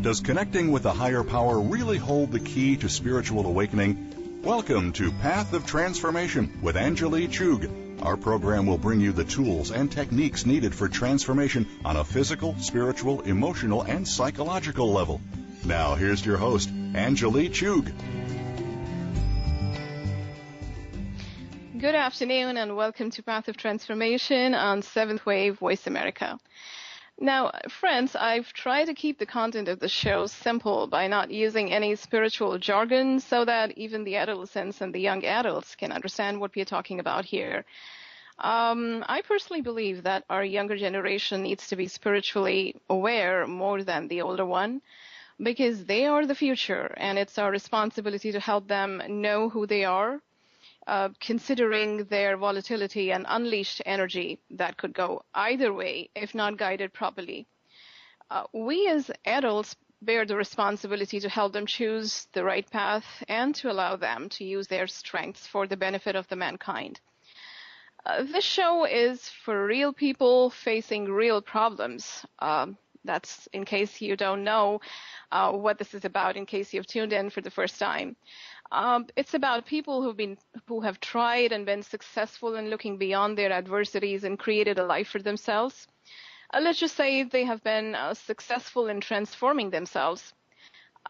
Does connecting with a higher power really hold the key to spiritual awakening? Welcome to Path of Transformation with Anjali, Chugh. Our program will bring you the tools and techniques needed for transformation on a physical, spiritual, emotional, and psychological level. Now, here's your host, Anjali, Chugh. Good afternoon and welcome to Path of Transformation on Seventh Wave Voice America. Now, friends, I've tried to keep the content of the show simple by not using any spiritual jargon so that even the adolescents and the young adults can understand what we're talking about here. I personally believe that our younger generation needs to be spiritually aware more than the older one because they are the future and it's our responsibility to help them know who they are. Considering their volatility and unleashed energy that could go either way if not guided properly. We as adults bear the responsibility to help them choose the right path and to allow them to use their strengths for the benefit of the mankind. This show is for real people facing real problems. That's in case you don't know what this is about, in case you've tuned in for the first time. It's about people who have tried and been successful in looking beyond their adversities and created a life for themselves. Let's just say they have been successful in transforming themselves.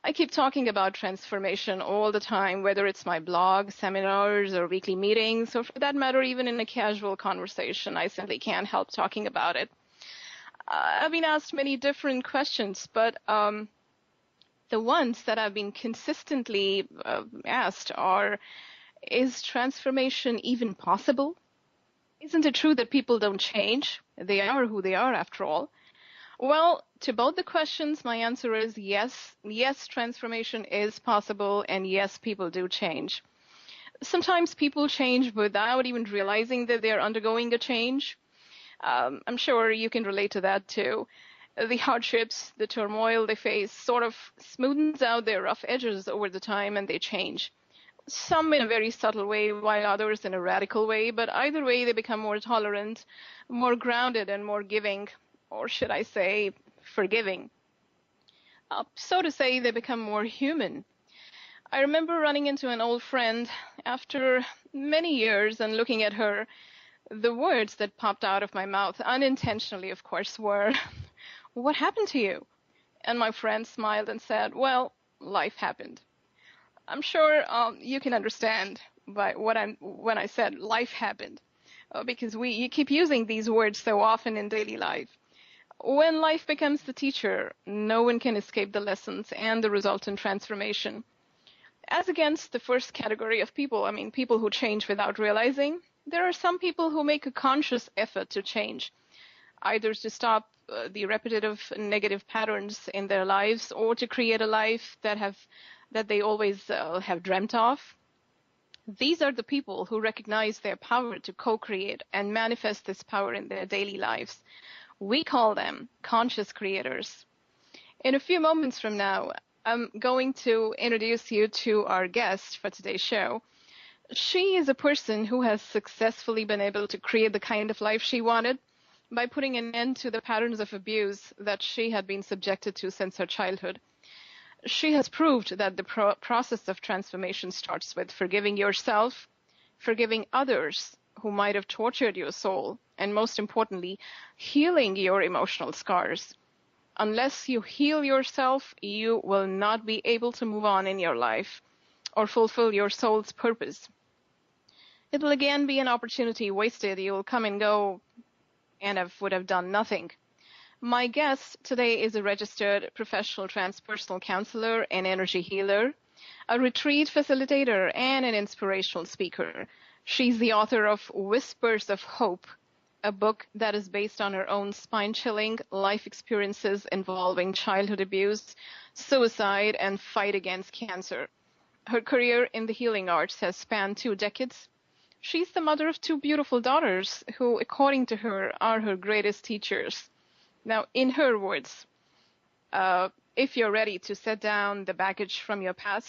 I keep talking about transformation all the time, whether it's my blog, seminars, or weekly meetings, or for that matter, even in a casual conversation. I simply can't help talking about it. I've been asked many different questions, but the ones that have been consistently asked are, is transformation even possible? Isn't it true that people don't change? They are who they are after all. Well, to both the questions, my answer is yes. Yes, transformation is possible, and yes, people do change. Sometimes people change without even realizing that they're undergoing a change. I'm sure you can relate to that too. The hardships, the turmoil they face sort of smoothens out their rough edges over the time and they change. Some in a very subtle way, while others in a radical way, but either way they become more tolerant, more grounded and more giving, or should I say, forgiving. So to say, they become more human. I remember running into an old friend after many years and looking at her. The words that popped out of my mouth, unintentionally of course, were, "What happened to you?" And my friend smiled and said, "Well, life happened." I'm sure you can understand by when I said life happened, because you keep using these words so often in daily life. When life becomes the teacher, no one can escape the lessons and the resultant transformation. As against the first category of people, people who change without realizing, there are some people who make a conscious effort to change, either to stop the repetitive negative patterns in their lives or to create a life that they always have dreamt of. These are the people who recognize their power to co-create and manifest this power in their daily lives. We call them conscious creators. In a few moments from now, I'm going to introduce you to our guest for today's show. She is a person who has successfully been able to create the kind of life she wanted by putting an end to the patterns of abuse that she had been subjected to since her childhood. She has proved that the process of transformation starts with forgiving yourself, forgiving others who might have tortured your soul, and most importantly, healing your emotional scars. Unless you heal yourself, you will not be able to move on in your life or fulfill your soul's purpose. It will again be an opportunity wasted. You will come and go and would have done nothing. My guest today is a registered professional transpersonal counselor and energy healer, a retreat facilitator, and an inspirational speaker. She's the author of Whispers of Hope, a book that is based on her own spine-chilling life experiences involving childhood abuse, suicide, and fight against cancer. Her career in the healing arts has spanned 2 decades. She's the mother of 2 beautiful daughters who, according to her, are her greatest teachers. Now, in her words, if you're ready to set down the baggage from your past